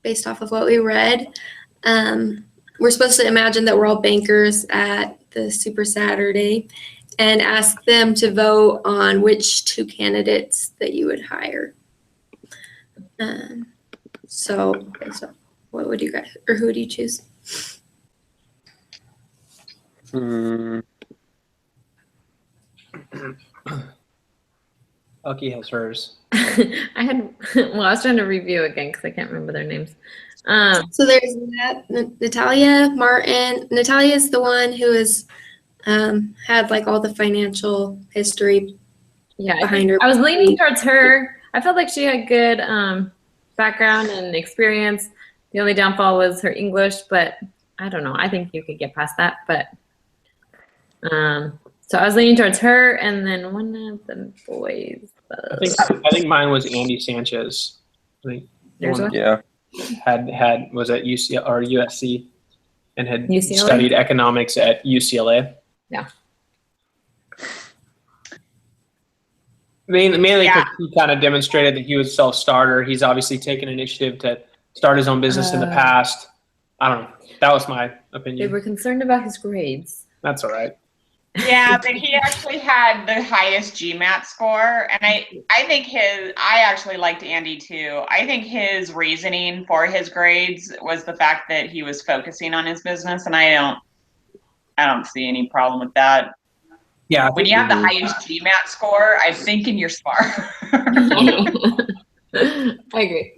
based off of what we read. We're supposed to imagine that we're all bankers at the Super Saturday and ask them to vote on which 2 candidates that you would hire. So what would you guys, or who would you choose? Elkie has hers. I was trying to review again because I can't remember their names. So there's Natalia Martin. Natalia is the one who has had like all the financial history behind her. I was leaning towards her. I felt like she had good background and experience. The only downfall was her English, but I don't know. I think you could get past that. But so I was leaning towards her, and then one of the boys. I think mine was Andy Sanchez. Yeah. Was at UCLA or USC and had UCLA? studied economics at UCLA. Yeah. Mainly because he kind of demonstrated that he was a self-starter. He's obviously taken initiative to start his own business in the past. I don't know. That was my opinion. They were concerned about his grades. That's all right. Yeah, but he actually had the highest GMAT score, and I actually liked Andy too. I think his reasoning for his grades was the fact that he was focusing on his business, and I don't see any problem with that. Yeah. When you have the highest GMAT score, I'm thinking you're smart. I agree.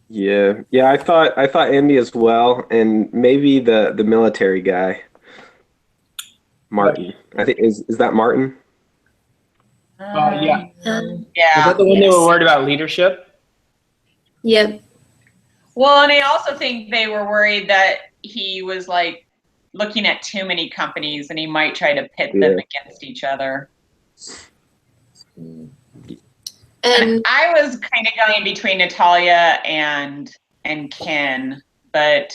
Yeah. I thought Andy as well, and maybe the military guy. Martin. I think is that Martin? Yeah. Yeah. Was that the one they were worried about leadership? Yep. Well, and I also think they were worried that he was like looking at too many companies and he might try to pit them against each other. And I was kind of going between Natalia and Ken, but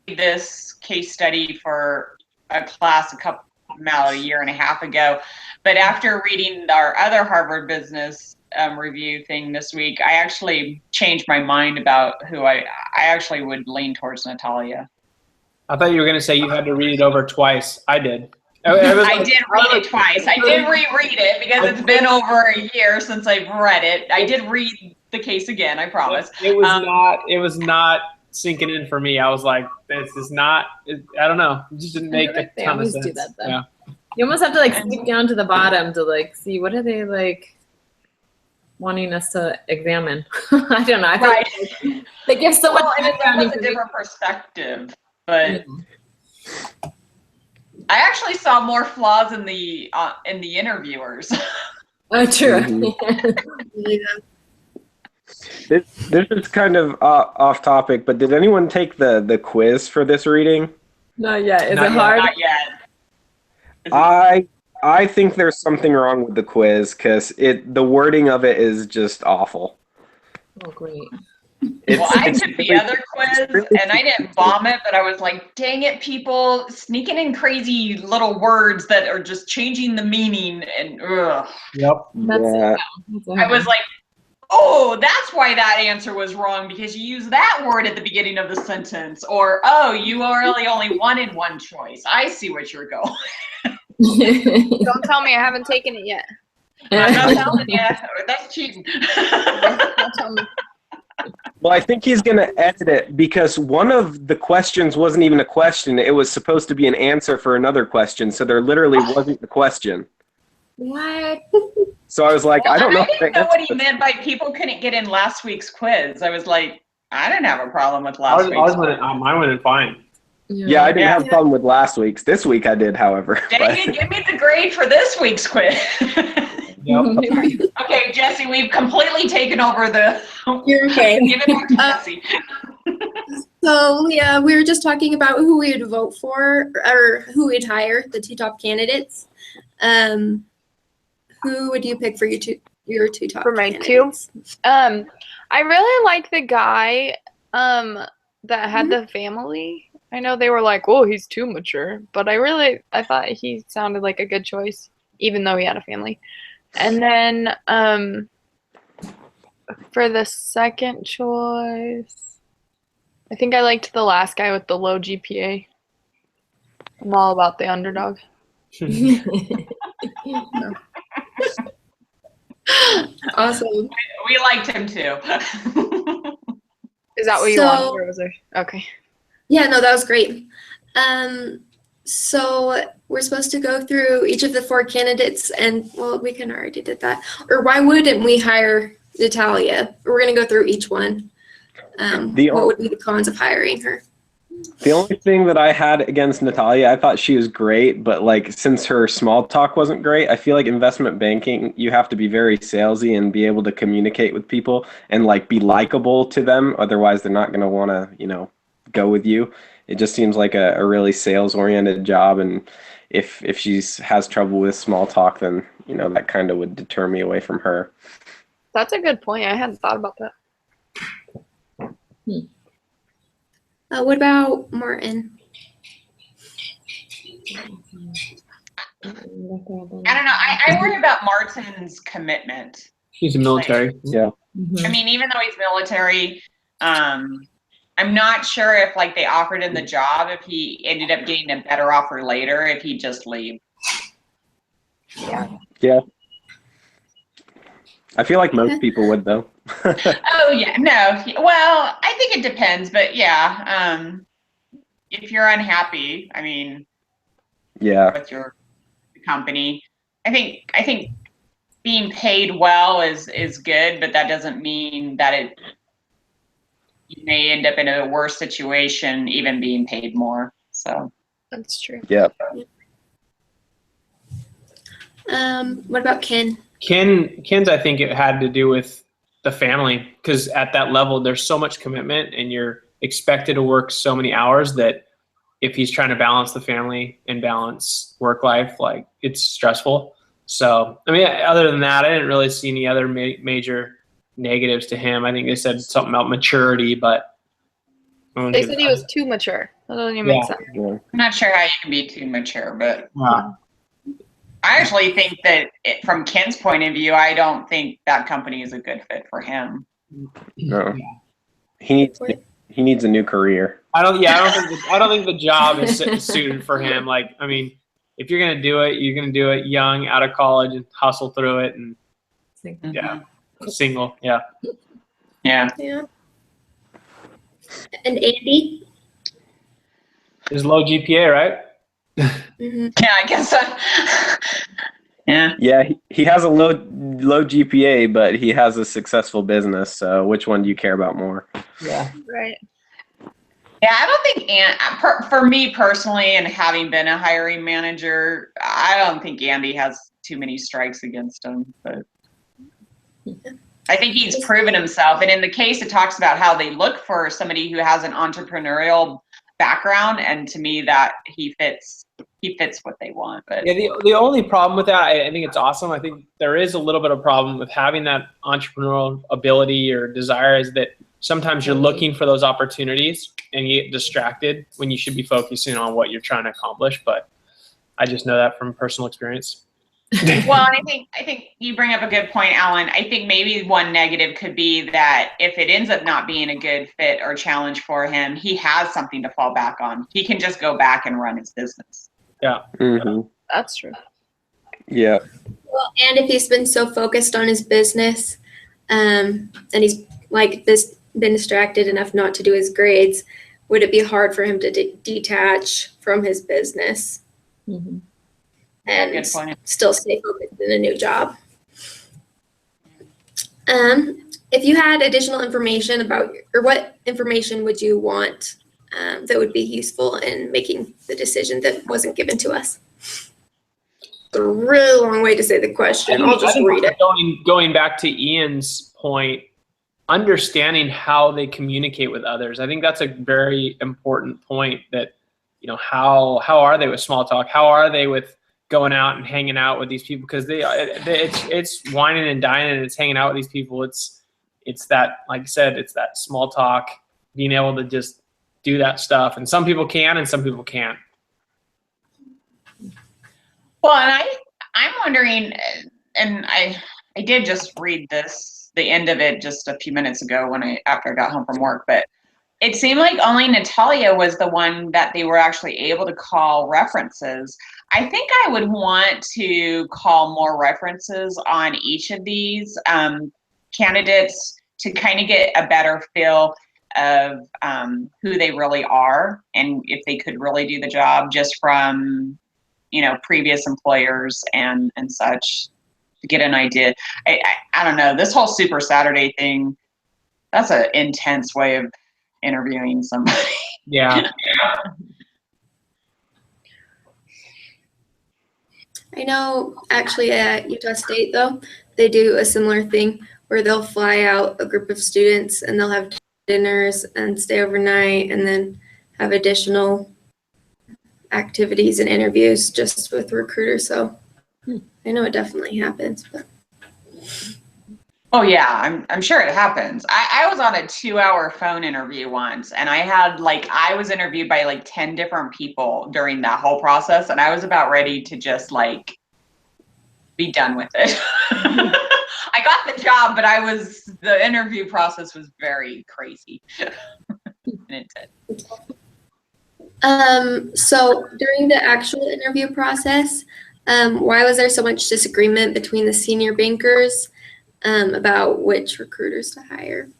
this case study for a class a year and a half ago. But after reading our other Harvard Business review thing this week, I actually changed my mind about who I actually would lean towards Natalia. I thought you were going to say you had to read it over twice. I did. I did read it twice. I did reread it because it's been over a year since I've read it. I did read the case again, I promise. It was not sinking in for me. I was like, this is not, I don't know. It just didn't make a ton of sense. Do that, though. Yeah. You almost have to like sneak down to the bottom to like see what are they like wanting us to examine. I don't know. I feel like they give so much and it was a different perspective, but I actually saw more flaws in the interviewers. Oh, true. yeah. This is kind of off topic, but did anyone take the quiz for this reading? Not yet. Is Not it yet. hard? Not yet. I think there's something wrong with the quiz because the wording of it is just awful. Oh, great. I took the other quiz and I didn't bomb it, but I was like, dang it, people sneaking in crazy little words that are just changing the meaning and ugh. Yep. I was like, oh, that's why that answer was wrong because you used that word at the beginning of the sentence. Or, oh, you really only wanted one choice. I see what you're going. Don't tell me I haven't taken it yet. I'm not telling you. That's cheating. Don't tell me. Well, I think he's going to edit it because one of the questions wasn't even a question. It was supposed to be an answer for another question. So there literally wasn't a question. What? So I was like, I don't know. I didn't know what he meant by people couldn't get in last week's quiz. I was like, I didn't have a problem with last week's quiz. Mine went in fine. Yeah, I didn't have a problem with last week's. This week I did, however. Dang it, give me the grade for this week's quiz. Yep. Okay, Jesse, we've completely taken over the. You're okay. Give it back to Jesse. So yeah, we were just talking about who we would vote for or who we'd hire, the 2 top candidates. Who would you pick for your two top For my candidates? 2? I really like the guy that had the family. I know they were like, oh, he's too mature, but I thought he sounded like a good choice, even though he had a family. And then For the second choice, I think I liked the last guy with the low GPA. I'm all about the underdog. Awesome. We liked him too. Is that what you So- wanted, or was there? Okay. Yeah, no, that was great. So we're supposed to go through each of the 4 candidates, and well, we can already did that. Or why wouldn't we hire Natalia? We're gonna go through each one. What would be the cons of hiring her? The only thing that I had against Natalia, I thought she was great, but like since her small talk wasn't great, I feel like investment banking, you have to be very salesy and be able to communicate with people and like be likable to them. Otherwise, they're not going to want to, go with you. It just seems like a really sales oriented job. And if she has trouble with small talk, then, that kind of would deter me away from her. That's a good point. I hadn't thought about that. What about Martin? I don't know. I worry about Martin's commitment. He's a military. Yeah. I mean, even though he's military, I'm not sure if like they offered him the job, if he ended up getting a better offer later, if he'd just leave. Yeah. I feel like most people would, though. Oh yeah, no. Well, I think it depends, but yeah. If you're unhappy, I mean, Yeah. with your company, I think being paid well is good, but that doesn't mean that you may end up in a worse situation even being paid more. So That's true. Yeah. What about Ken? Ken's, I think it had to do with the family, because at that level, there's so much commitment and you're expected to work so many hours that if he's trying to balance the family and balance work life, like it's stressful. So, I mean, other than that, I didn't really see any other major negatives to him. I think they said something about maturity, but They said he was too mature. That doesn't even make sense. Yeah. I'm not sure how you can be too mature, but Yeah. I actually think that from Ken's point of view, I don't think that company is a good fit for him. No. He needs a new career. I don't think the job is suited for him. Like, I mean, if you're gonna do it, you're gonna do it young, out of college, and hustle through it. And yeah, single, yeah. Yeah. Yeah. And Andy? His low GPA, right? Mm-hmm. Yeah, I guess so. Yeah. Yeah, he has a low GPA, but he has a successful business. So which one do you care about more? Yeah. Right. Yeah, I don't think for me personally, and having been a hiring manager, I don't think Andy has too many strikes against him. But I think he's proven himself. And in the case, it talks about how they look for somebody who has an entrepreneurial background, and to me, that he fits what they want. But Yeah, the only problem with that, I think it's awesome. I think there is a little bit of problem with having that entrepreneurial ability or desire, is that sometimes you're looking for those opportunities and you get distracted when you should be focusing on what you're trying to accomplish. But I just know that from personal experience. well, and I think you bring up a good point, Alan. I think maybe one negative could be that if it ends up not being a good fit or challenge for him, he has something to fall back on. He can just go back and run his business. Yeah. Mm-hmm. That's true. Yeah. Well, and if he's been so focused on his business, and he's been distracted enough not to do his grades, would it be hard for him to detach from his business Mm-hmm. and Good point. still stay focused in a new job? If you had additional information what information would you want that would be useful in making the decision that wasn't given to us? It's a really long way to say the question. I'll just read it. Going back to Ian's point, understanding how they communicate with others. I think that's a very important point, that, how are they with small talk? How are they with going out and hanging out with these people? Because it's whining and dining and it's hanging out with these people. It's that, like I said, it's that small talk, being able to just do that stuff. And some people can and some people can't. Well, and I'm wondering, and I did just read this the end of it just a few minutes ago after I got home from work, but it seemed like only Natalia was the one that they were actually able to call references. I think I would want to call more references on each of these candidates to kind of get a better feel of who they really are and if they could really do the job just from, previous employers and such, to get an idea. I don't know, this whole Super Saturday thing, that's an intense way of interviewing somebody. Yeah. I know actually at Utah State though, they do a similar thing where they'll fly out a group of students and they'll have dinners and stay overnight and then have additional activities and interviews just with recruiters. So I know it definitely happens. But. Oh yeah, I'm sure it happens. I was on a 2-hour phone interview once, and I was interviewed by like 10 different people during that whole process, and I was about ready to just like be done with it. I got the job, but the interview process was very crazy. And intense. So during the actual interview process, why was there so much disagreement between the senior bankers about which recruiters to hire?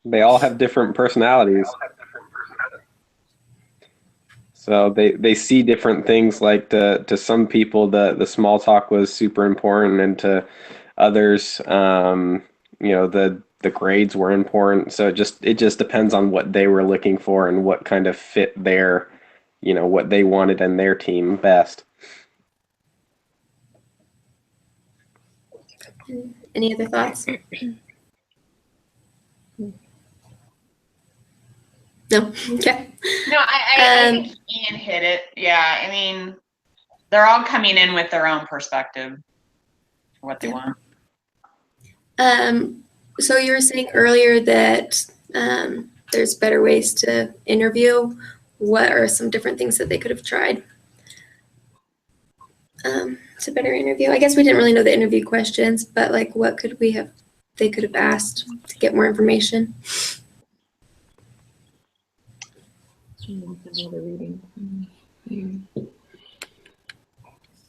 They all have different personalities. So they see different things. Like to some people, the small talk was super important, and to others, the grades were important. So it just depends on what they were looking for and what kind of fit their, what they wanted in their team best. Any other thoughts? No? Okay. No, I think Ian hit it. Yeah, I mean, they're all coming in with their own perspective, what they want. So you were saying earlier that there's better ways to interview. What are some different things that they could have tried to better interview? I guess we didn't really know the interview questions, but like what could they could have asked to get more information?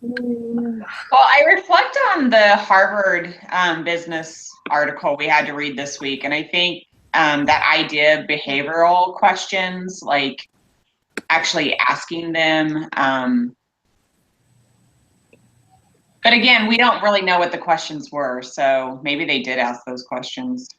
Well, I reflect on the Harvard business article we had to read this week, and I think that idea of behavioral questions, like actually asking them. But again, we don't really know what the questions were, so maybe they did ask those questions.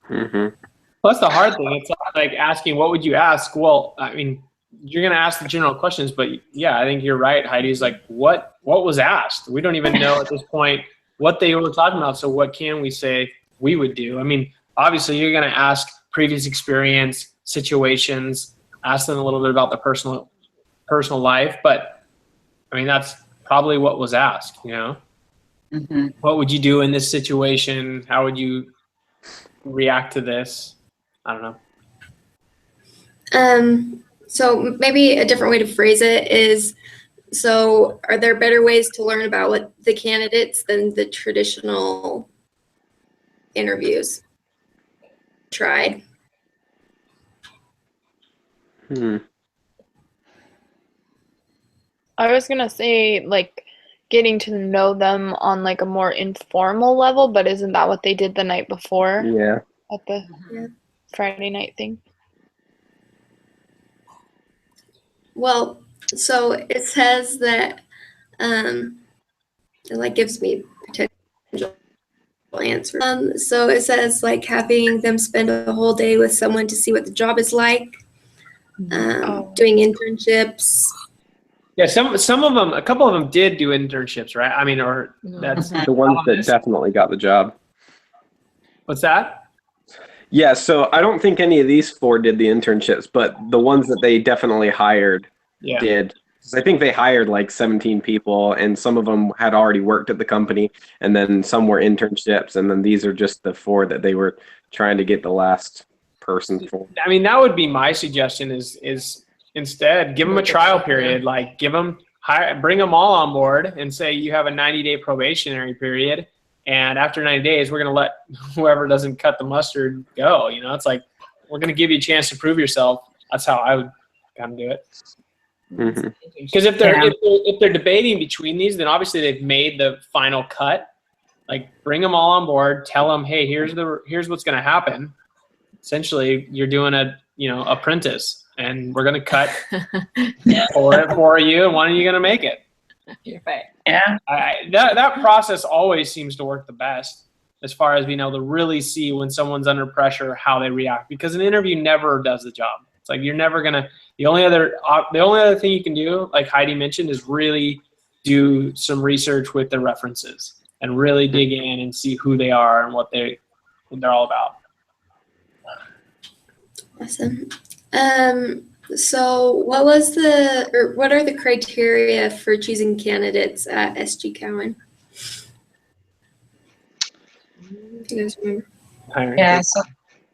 Mm-hmm. Plus the hard thing, it's like asking, what would you ask? Well, I mean, you're going to ask the general questions, but yeah, I think you're right, Heidi. Is like, what was asked? We don't even know at this point what they were talking about. So what can we say we would do? I mean, obviously you're going to ask previous experience, situations, ask them a little bit about the personal life, but I mean, that's probably what was asked, Mm-hmm. What would you do in this situation? How would you react to this? I don't know. So maybe a different way to phrase it is, so are there better ways to learn about what the candidates than the traditional interviews tried? I was gonna say like getting to know them on like a more informal level, but isn't that what they did the night before Yeah. at the Friday night thing? Well, so it says that it like gives me potential answers. So it says like having them spend a whole day with someone to see what the job is like, doing internships. Yeah, some of them, a couple of them did do internships, right? I mean, or that's The ones that definitely got the job. What's that? Yeah, so I don't think any of these 4 did the internships, but the ones that they definitely hired did. So I think they hired like 17 people, and some of them had already worked at the company, and then some were internships, and then these are just the 4 that they were trying to get the last person for. I mean, that would be my suggestion is instead give them a trial period, like bring them all on board and say you have a 90-day probationary period, And after 90 days, we're going to let whoever doesn't cut the mustard go. You know, it's like, we're going to give you a chance to prove yourself. That's how I would kind of do it. Because if they're debating between these, then obviously they've made the final cut. Like, bring them all on board. Tell them, hey, here's what's going to happen. Essentially, you're doing apprentice, and we're going to cut for you, and when are you going to make it? You're right. Yeah. That process always seems to work the best, as far as being able to really see when someone's under pressure how they react. Because an interview never does the job. It's like you're never gonna. The only other thing you can do, like Heidi mentioned, is really do some research with the references and really dig in and see who they are and what they're all about. Awesome. So what are the criteria for choosing candidates at SG Cowan? Do you guys remember? Yeah, so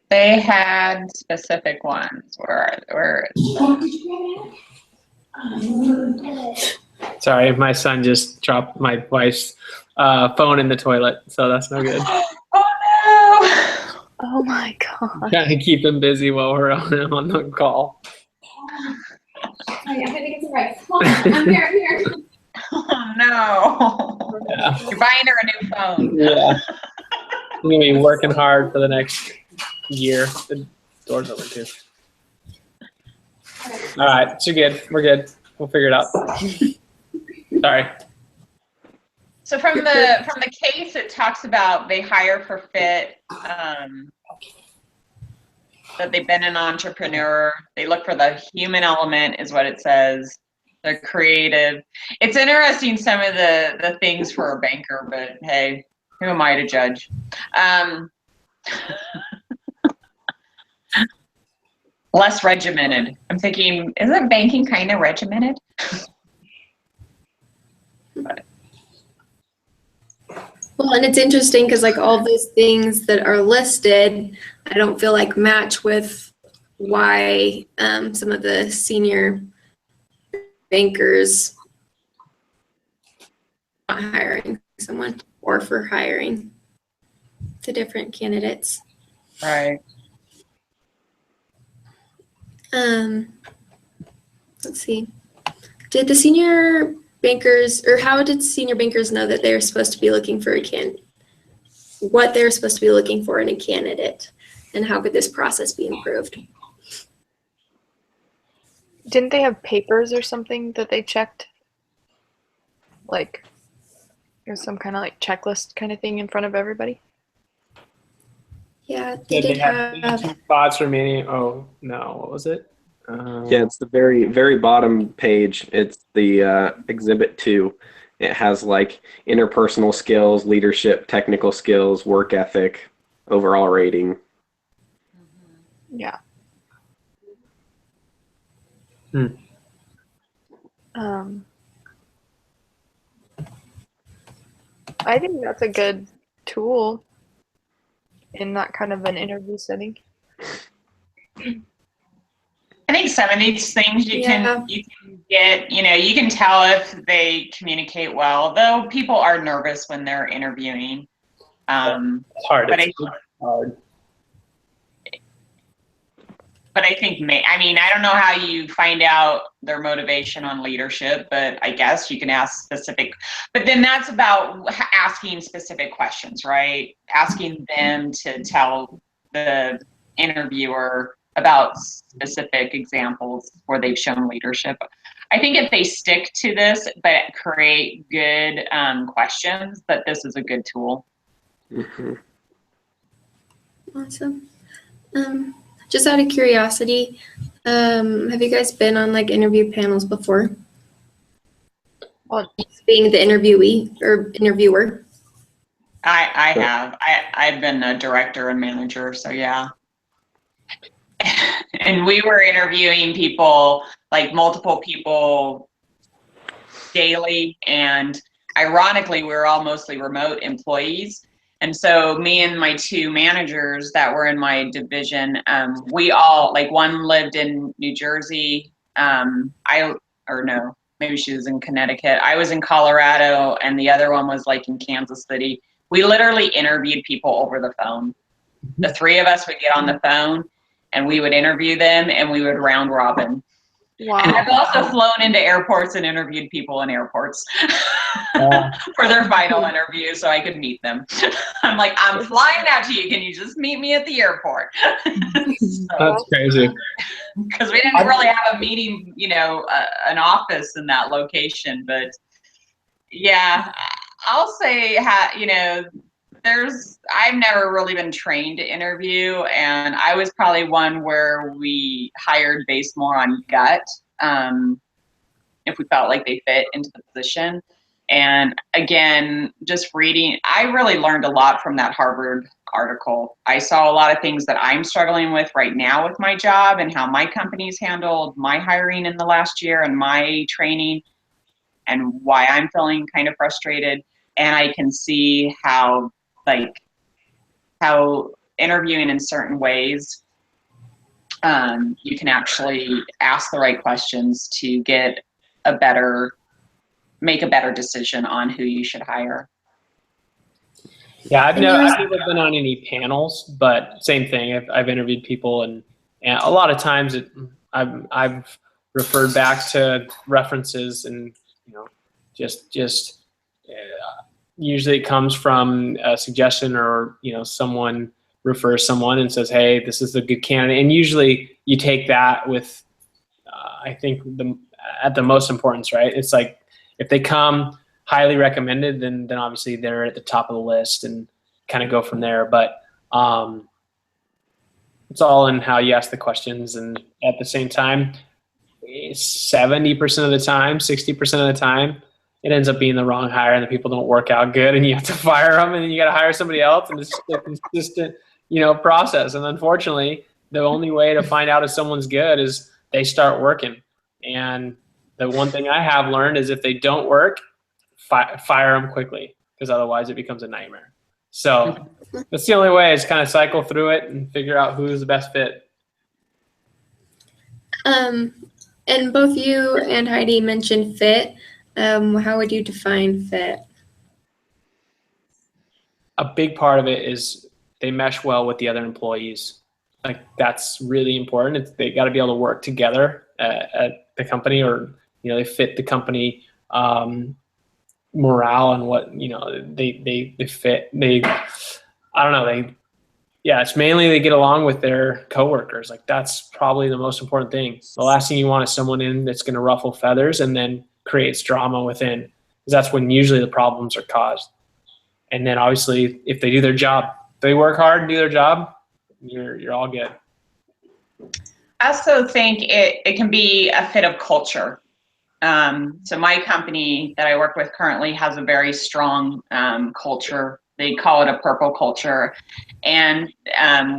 they had specific ones where Sorry, my son just dropped my wife's phone in the toilet, so that's no good. oh Oh my god. Trying to keep him busy while we're on the call. I'm gonna get some rice. Hold on, I'm here. no. Oh no. Yeah. You're buying her a new phone. Yeah. I'm gonna be working hard for the next year. The door's open too. All right, so good. We're good. We'll figure it out. Sorry. So from the case, it talks about they hire for fit, that they've been an entrepreneur. They look for the human element, is what it says. They're creative. It's interesting, some of the things for a banker, but hey, who am I to judge? Less regimented. I'm thinking, isn't banking kind of regimented? But. Well, and it's interesting because like all those things that are listed, I don't feel like match with why some of the senior bankers are not hiring someone or for hiring the different candidates. Right. Let's see. Did the senior bankers, or how did senior bankers know that they're supposed to be looking for what they're supposed to be looking for in a candidate, and how could this process be improved? Didn't they have papers or something that they checked? Like, there's some kind of like checklist kind of thing in front of everybody? Yeah, they did have 2 spots remaining. Oh no, what was it? Yeah, it's the very, very bottom page. It's the Exhibit 2. It has like interpersonal skills, leadership, technical skills, work ethic, overall rating. Yeah. I think that's a good tool in that kind of an interview setting. I think some of these things you can get, you can tell if they communicate well, though people are nervous when they're interviewing. It's hard. But It's hard. But I think, I don't know how you find out their motivation on leadership, but I guess you can ask specific, but then that's about asking specific questions, right? Asking them to tell the interviewer about specific examples where they've shown leadership. I think if they stick to this, but create good questions, that this is a good tool. Mm-hmm. Awesome. Just out of curiosity, have you guys been on like interview panels before? Well, being the interviewee or interviewer. I have. I've been a director and manager, so yeah. And we were interviewing people, like multiple people daily, and ironically, we were all mostly remote employees. And so me and my 2 managers that were in my division, we all, like one lived in New Jersey, maybe she was in Connecticut. I was in Colorado, and the other one was like in Kansas City. We literally interviewed people over the phone. The three of us would get on the phone and we would interview them and we would round robin. And I've Wow. also flown into airports and interviewed people in airports for their final interview so I could meet them. I'm like, I'm flying out to you. Can you just meet me at the airport? That's crazy. Because we didn't really have a meeting, an office in that location. But yeah, I'll say, I've never really been trained to interview, and I was probably one where we hired based more on gut, if we felt like they fit into the position. And again, just reading, I really learned a lot from that Harvard article. I saw a lot of things that I'm struggling with right now with my job and how my company's handled my hiring in the last year and my training and why I'm feeling kind of frustrated. And I can see how interviewing in certain ways, you can actually ask the right questions to make a better decision on who you should hire. Yeah, I've never been on any panels, but same thing. I've interviewed people, and a lot of times I've referred back to references, and just usually it comes from a suggestion, or someone refers someone and says, hey, this is a good candidate, and usually you take that with I think at the most importance, right? It's like if they come highly recommended, then obviously they're at the top of the list, and kind of go from there. But it's all in how you ask the questions, and at the same time, 70% of the time, 60% of the time, it ends up being the wrong hire, and the people don't work out good, and you have to fire them, and then you got to hire somebody else, and it's just a consistent, process. And unfortunately, the only way to find out if someone's good is they start working. And the one thing I have learned is if they don't work, fire them quickly, because otherwise it becomes a nightmare. So that's the only way, is kind of cycle through it and figure out who's the best fit. And both you and Heidi mentioned fit. How would you define fit? A big part of it is they mesh well with the other employees. Like, that's really important. They got to be able to work together at the company, or they fit the company morale, and what they fit. It's mainly they get along with their coworkers. Like, that's probably the most important thing. The last thing you want is someone in that's going to ruffle feathers and then creates drama within, because that's when usually the problems are caused. And then obviously, if they do their job, if they work hard and do their job, you're all good. I also think it can be a fit of culture. So my company that I work with currently has a very strong culture. They call it a purple culture. And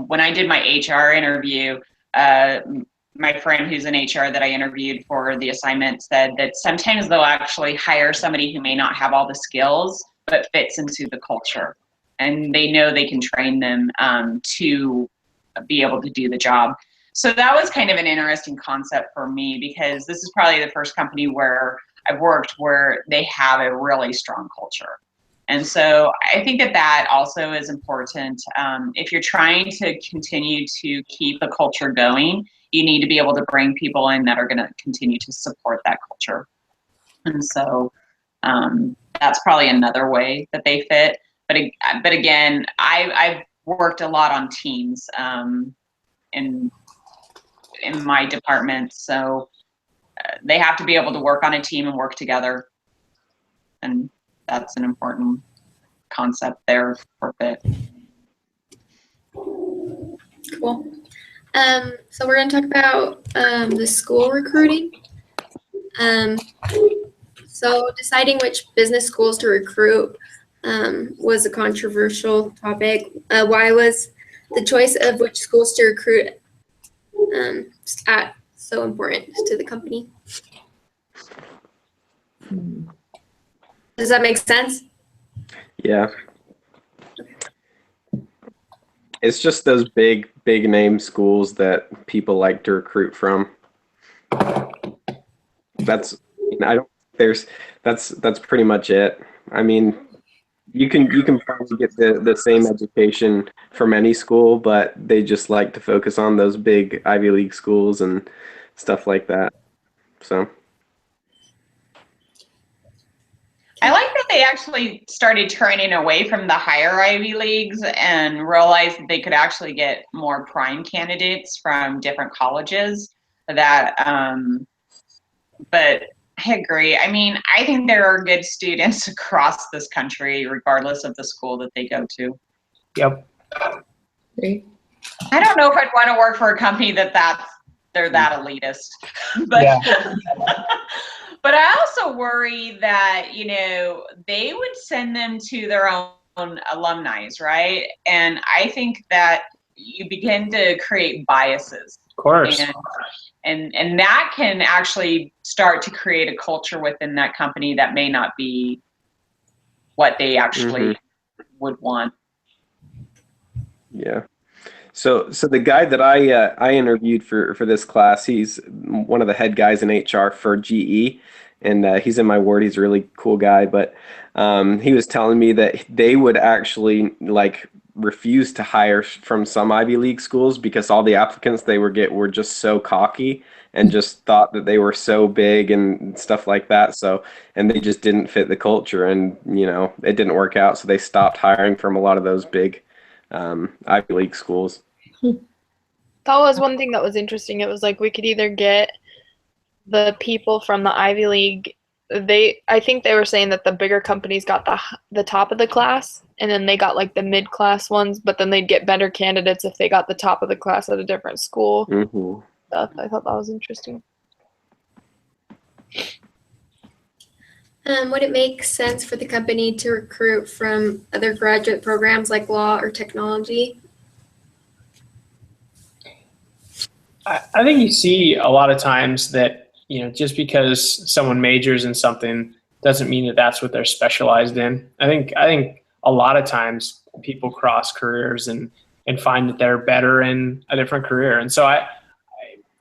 when I did my HR interview, my friend who's in HR that I interviewed for the assignment said that sometimes they'll actually hire somebody who may not have all the skills, but fits into the culture. And they know they can train them to be able to do the job. So that was kind of an interesting concept for me, because this is probably the first company where I've worked where they have a really strong culture. And so I think that also is important. If you're trying to continue to keep the culture going, you need to be able to bring people in that are going to continue to support that culture. And so that's probably another way that they fit. But again, I've worked a lot on teams in my department, so they have to be able to work on a team and work together, and that's an important concept there for fit. Cool. So we're going to talk about the school recruiting. So deciding which business schools to recruit was a controversial topic. Why was the choice of which schools to recruit so important to the company? Does that make sense? Yeah. It's just those big name schools that people like to recruit from. That's pretty much it. I mean, You can probably get the same education from any school, but they just like to focus on those big Ivy League schools and stuff like that. So I like that they actually started turning away from the higher Ivy Leagues and realized that they could actually get more prime candidates from different colleges. That, but I agree. I mean, I think there are good students across this country, regardless of the school that they go to. Yep. Agree. I don't know if I'd want to work for a company they're that elitist, but Yeah. but I also worry that they would send them to their own alumni, right? And I think that you begin to create biases, Of course. and that can actually start to create a culture within that company that may not be what they actually would want. yeah. So the guy that I interviewed for this class, he's one of the head guys in HR for GE, and he's in my ward. He's a really cool guy, but he was telling me that they would actually like refuse to hire from some Ivy League schools because all the applicants they would get were just so cocky and just thought that they were so big and stuff like that. So, and they just didn't fit the culture, and it didn't work out. So they stopped hiring from a lot of those big Ivy League schools. That was one thing that was interesting. It was like we could either get the people from the Ivy League. I think they were saying that the bigger companies got the top of the class, and then they got like the mid-class ones, but then they'd get better candidates if they got the top of the class at a different school. Mm-hmm. I thought that was interesting. Would it make sense for the company to recruit from other graduate programs like law or technology? I think you see a lot of times that, just because someone majors in something doesn't mean that that's what they're specialized in. I think a lot of times people cross careers and find that they're better in a different career. And so I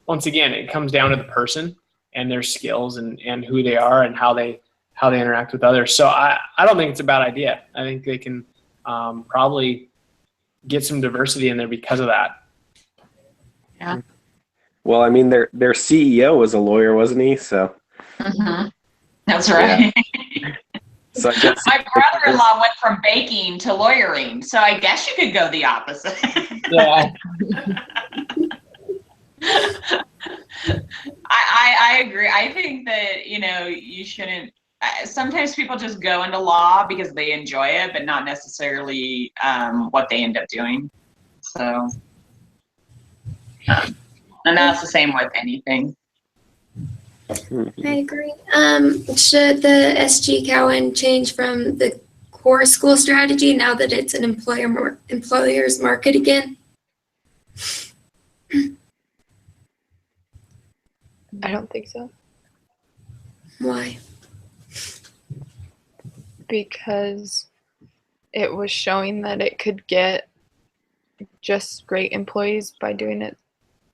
once again, it comes down to the person and their skills and who they are and how they interact with others. So I don't think it's a bad idea. I think they can probably get some diversity in there because of that. Yeah. Well, I mean, their CEO was a lawyer, wasn't he? So That's right. Yeah. So I guess My brother-in-law went from baking to lawyering, so I guess you could go the opposite. Yeah. I agree. I think that you shouldn't. Sometimes people just go into law because they enjoy it, but not necessarily what they end up doing. So, and that's the same with anything. I agree. Should the SG Cowan change from the core school strategy now that it's an employer's market again? I don't think so. Why? Because it was showing that it could get just great employees by doing it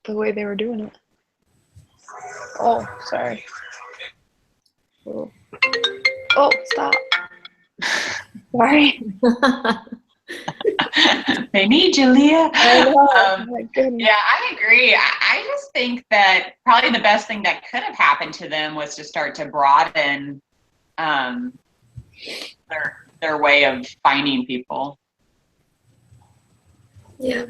the way they were doing it. Oh, sorry. Oh, stop. Sorry. They need you, Leah. I know. Oh my goodness. Yeah, I agree. I just think that probably the best thing that could have happened to them was to start to broaden their way of finding people. Yeah.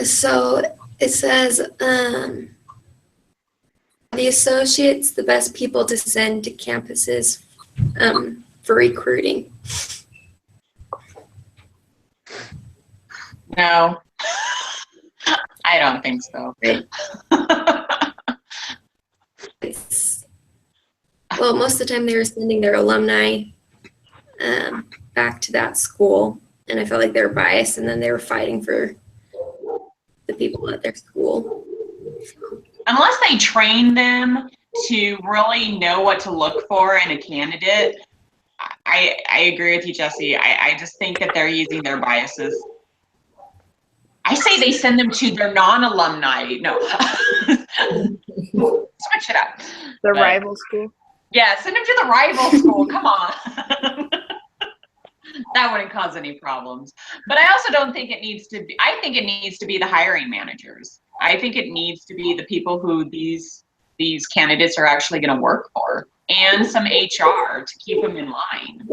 So it says, the associates, the best people to send to campuses for recruiting. No, I don't think so. Well, most of the time they were sending their alumni back to that school, and I felt like they were biased, and then they were fighting for the people at their school. Unless they train them to really know what to look for in a candidate, I agree with you, Jesse. I just think that they're using their biases. I say they send them to their non-alumni. No. Switch it up. The rival school. Yeah, send him to the rival school. Come on. That wouldn't cause any problems. But I also don't think it needs to be, I think it needs to be the hiring managers. I think it needs to be the people who these candidates are actually going to work for, and some HR to keep them in line.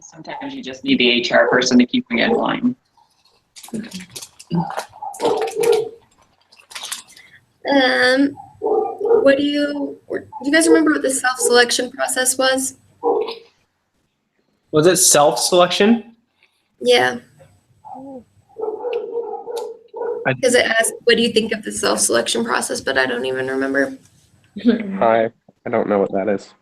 Sometimes you just need the HR person to keep them in line. What do you guys remember what the self-selection process was? Was it self-selection? Yeah. Because it asked, what do you think of the self-selection process? But I don't even remember. I don't know what that is.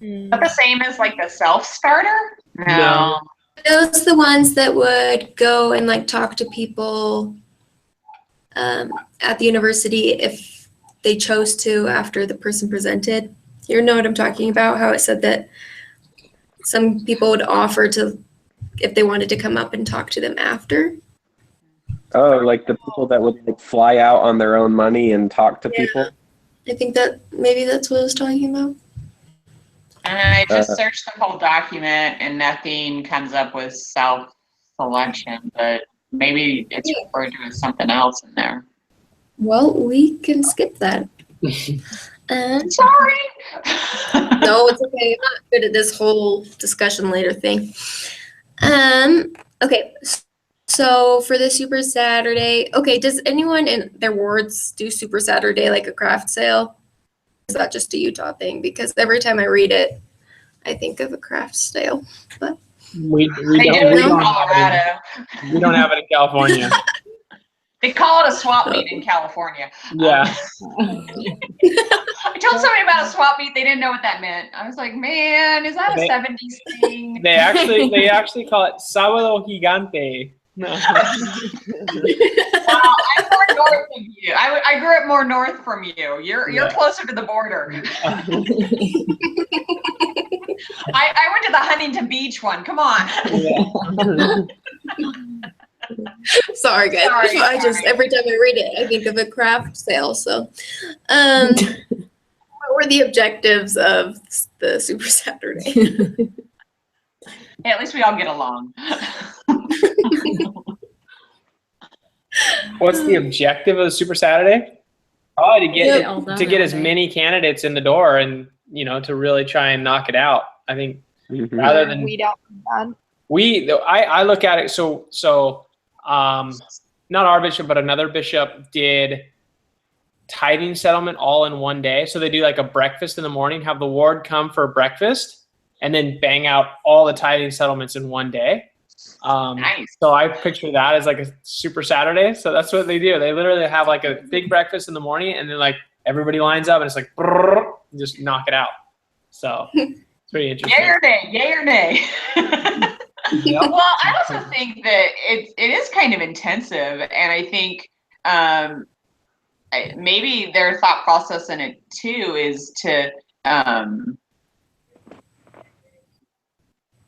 Is that the same as like the self-starter? No. Those are the ones that would go and like talk to people at the university if they chose to after the person presented. You know what I'm talking about? How it said that some people would offer to, if they wanted to come up and talk to them after. Oh, like the people that would like fly out on their own money and talk to people? I think that maybe that's what I was talking about. And I just searched the whole document and nothing comes up with self-selection, but maybe it's referred to as something else in there. Well, we can skip that. Sorry. No, it's okay. I'm not good at this whole discussion later thing. Okay, so for the Super Saturday, okay, does anyone in their wards do Super Saturday like a craft sale? Is that just a Utah thing? Because every time I read it, I think of a craft sale. But We They do don't, it in Colorado. we don't have it in California. They call it a swap meet in California. Yeah. I told somebody about a swap meet. They didn't know what that meant. I was like, man, is that a They- 70s thing? They actually call it Sábado Gigante. No. Wow, I'm more north of you. I grew up more north from you. You're Yeah. closer to the border. I went to the Huntington Beach one. Come on. sorry, guys. Sorry, I just sorry. every time I read it, I think of a craft sale. So, what were the objectives of the Super Saturday? Hey, at least we all get along. What's the objective of the Super Saturday? Probably to get as many candidates in the door and, you know, to really try and knock it out. I think Mhm. rather than weed out bad. I look at it so not our bishop but another bishop did tithing settlement all in one day. So they do like a breakfast in the morning, have the ward come for breakfast, and then bang out all the tithing settlements in one day. Nice. So I picture that as like a Super Saturday. So that's what they do. They literally have like a big breakfast in the morning, and then like everybody lines up, and it's like brrr, and just knock it out. So it's pretty interesting. Yay or nay? Yay or nay? Yep. Well, I also think that it is kind of intensive, and I think maybe their thought process in it too is to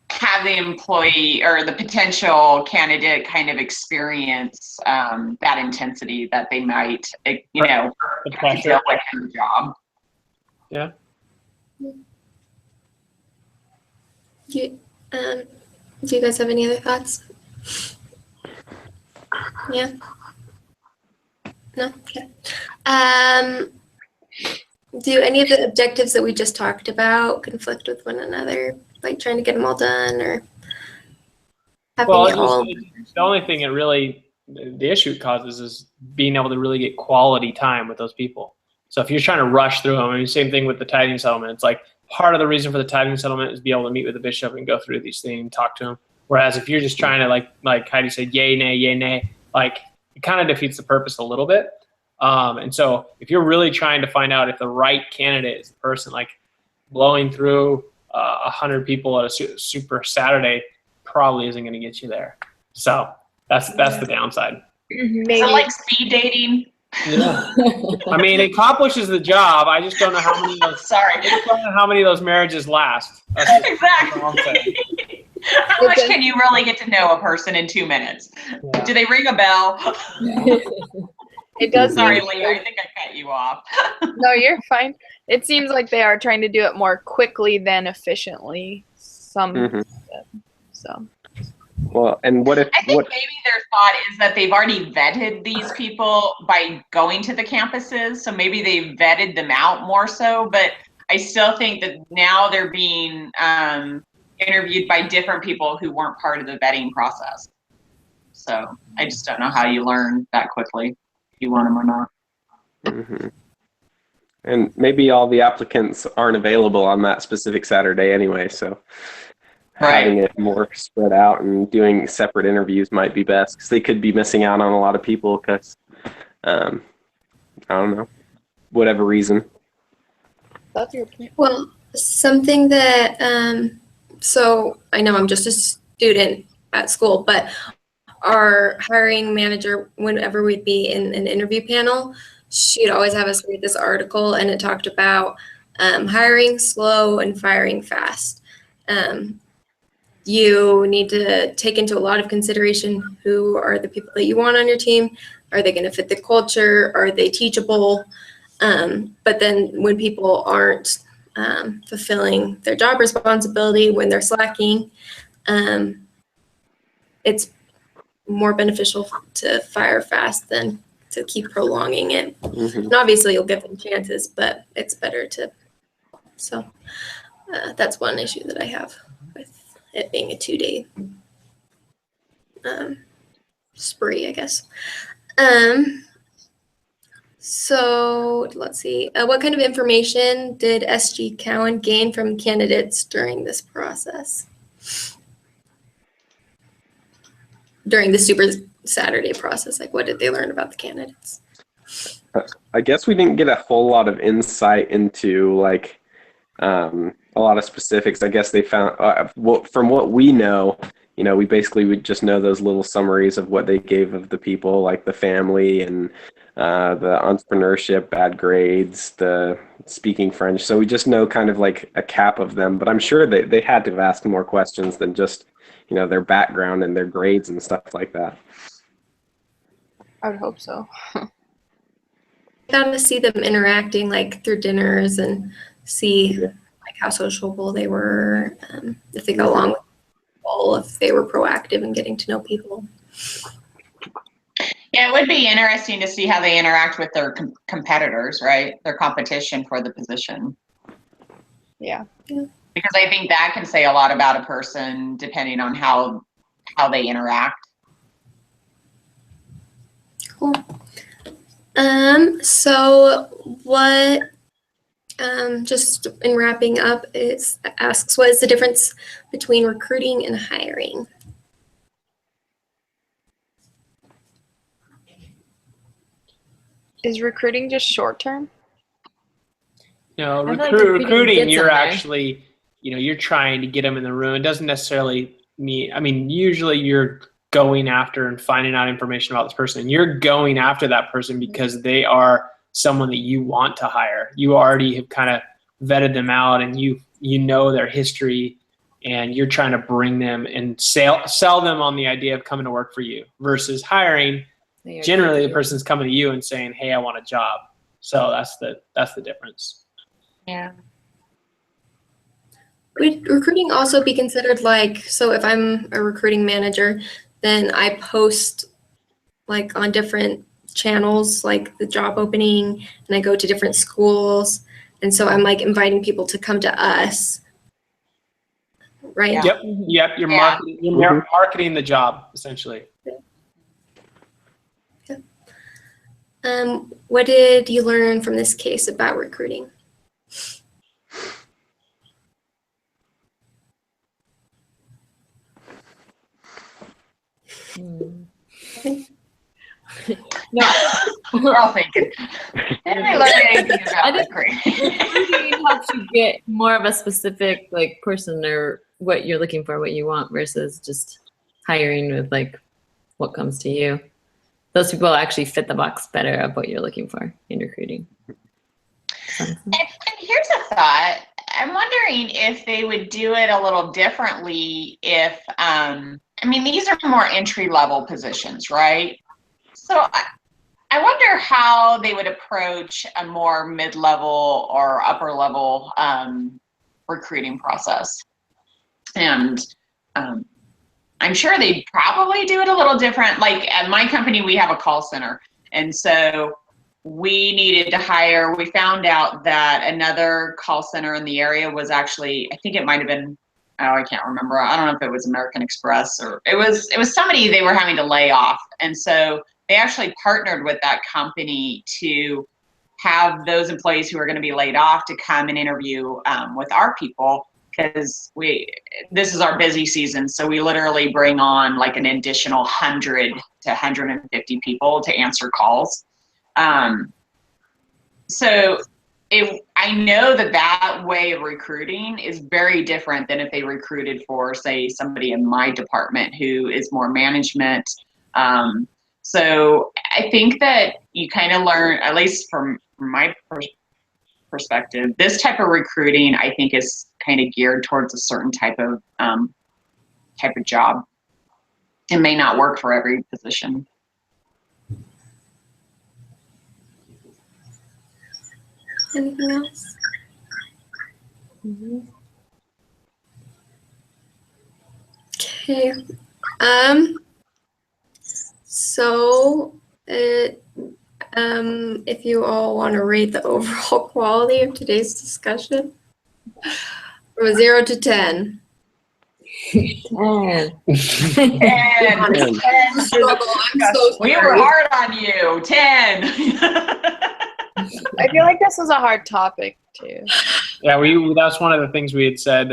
have the employee or the potential candidate kind of experience that intensity that they might, The have to pressure. deal with in the job. Yeah. Do you guys have any other thoughts? Yeah. No. Okay. Do any of the objectives that we just talked about conflict with one another? Like trying to get them all done, or having Well, it all? the only thing it really, the issue it causes is being able to really get quality time with those people. So if you're trying to rush through them, I mean, same thing with the tithing settlement. It's like part of the reason for the tithing settlement is be able to meet with the bishop and go through these things and talk to him. Whereas if you're just trying to like Heidi said, yay, nay, like it kind of defeats the purpose a little bit. And so if you're really trying to find out if the right candidate is the person, like blowing through 100 people at a Super Saturday probably isn't going to get you there. So that's the downside. Maybe. So like speed dating. Yeah. I mean, it accomplishes the job. I just don't know how many of those. Sorry. I just don't know how many of those marriages last. That's all I'm Exactly. saying. How much can you really get to know a person in 2 minutes? Yeah. Do they ring a bell? It does Sorry, seem Lee. I think I cut you off. No, you're fine. It seems like they are trying to do it more quickly than efficiently. Mhm. So Well, and what if I think maybe their thought is that they've already vetted these people by going to the campuses, so maybe they've vetted them out more so, but I still think that now they're being interviewed by different people who weren't part of the vetting process. So I just don't know how you learn that quickly, if you want them or not. Mhm. And maybe all the applicants aren't available on that specific Saturday anyway, so having it more spread out and doing separate interviews might be best because they could be missing out on a lot of people because, I don't know, whatever reason. that's your point. Well, something that, so I know I'm just a student at school, but our hiring manager, whenever we'd be in an interview panel, she'd always have us read this article, and it talked about hiring slow and firing fast. You need to take into a lot of consideration who are the people that you want on your team. Are they going to fit the culture? Are they teachable? But then when people aren't fulfilling their job responsibility, when they're slacking, it's more beneficial to fire fast than to keep prolonging it. Mhm. And obviously you'll give them chances, but it's better to, so that's one issue that I have with it being a 2-day spree, I guess. So let's see, what kind of information did SG Cowan gain from candidates during this process? During the Super Saturday process, like what did they learn about the candidates? I guess we didn't get a whole lot of insight into like a lot of specifics. I guess they found from what we know, we basically would just know those little summaries of what they gave of the people, like the family and the entrepreneurship, bad grades, the speaking French. So we just know kind of like a cap of them, but I'm sure they had to ask more questions than just, their background and their grades and stuff like that. I would hope so. Got to see them interacting like through dinners and see like how sociable they were, if they got along with people, if they were proactive in getting to know people. Yeah, it would be interesting to see how they interact with their competitors, right? Their competition for the position. Yeah. Because I think that can say a lot about a person depending on how they interact. Cool. So what, just in wrapping up, asks what is the difference between recruiting and hiring? Is recruiting just short term? No, I feel like recruiting recruiting, gets you're them there. actually, you're trying to get them in the room. It doesn't necessarily mean, usually you're going after and finding out information about this person. And you're going after that person because they are someone that you want to hire. You already have kind of vetted them out and you know their history, and you're trying to bring them and sell them on the idea of coming to work for you versus hiring. Generally, the person's coming to you and saying, "Hey, I want a job." So that's the difference. Yeah. Would recruiting also be considered like, so if I'm a recruiting manager, then I post like on different channels, like the job opening, and I go to different schools. And so I'm like inviting people to come to us, right? Yeah. Yep. You're marketing the job essentially. What did you learn from this case about recruiting? No, We're all thinking. Didn't I learn anything about recruiting? recruiting helps you get more of a specific like person or what you're looking for, what you want, versus just hiring with like what comes to you. Those people actually fit the box better of what you're looking for in recruiting. And here's a thought. I'm wondering if they would do it a little differently if, these are more entry-level positions, right? So I wonder how they would approach a more mid-level or upper-level recruiting process. And I'm sure they'd probably do it a little different. Like at my company, we have a call center. And so we needed to hire, we found out that another call center in the area was actually, I think it might have been, oh, I can't remember. I don't know if it was American Express or it was somebody they were having to lay off. And so they actually partnered with that company to have those employees who are going to be laid off to come and interview with our people, because this is our busy season. So we literally bring on like an additional 100 to 150 people to answer calls. So I know that way of recruiting is very different than if they recruited for, say, somebody in my department who is more management. So I think that you kind of learn, at least from my perspective, this type of recruiting I think is kind of geared towards a certain type of job. It may not work for every position. Anything else? Okay. So if you all want to rate the overall quality of today's discussion from a 0 to 10. Man. And Struggle. I'm so we were hard on you. 10. I feel like this was a hard topic too. Yeah, that's one of the things we had said,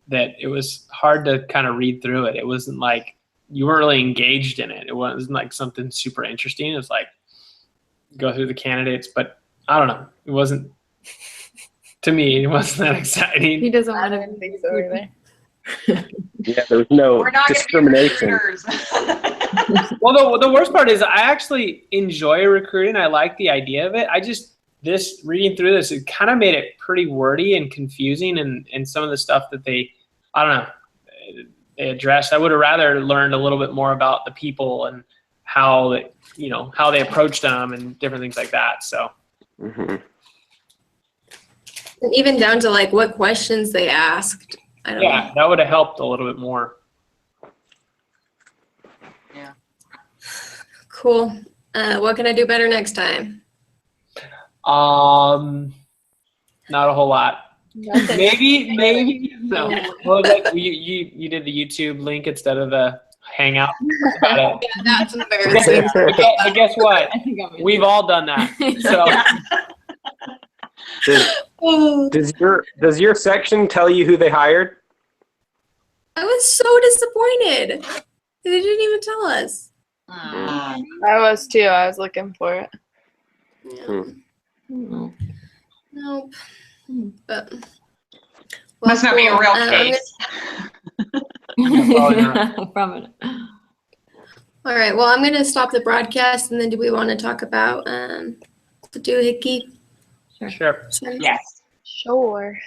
that it was hard to kind of read through it. It wasn't like you weren't really engaged in it. It wasn't like something super interesting. It was like go through the candidates, but I don't know. It wasn't, to me, it wasn't that He exciting. doesn't I want didn't think so either. Yeah, there was no We're not going to be discrimination. recruiters. Well, the worst part is I actually enjoy recruiting. I like the idea of it. Reading through this, it kind of made it pretty wordy and confusing, and some of the stuff that they addressed. I would have rather learned a little bit more about the people and how they approach them and different things like that. So, Mm-hmm. And even down to like what questions they asked. I don't yeah, that would have helped a little bit more. Yeah. Cool. What can I do better next time? Not a whole lot. Nothing. Maybe no. Well, like you did the YouTube link instead of the Hangout. About it. Yeah, that's embarrassing. But guess what? I think I'm We've all done that. So Does your section tell you who they hired? I was so disappointed. They didn't even tell us. I was too. I was looking for it. Yeah. Oh. Nope. But Must not be a real I'm case. From it. all right. Well, I'm going to stop the broadcast, and then do we want to talk about the doohickey? sure. Yes. Sure.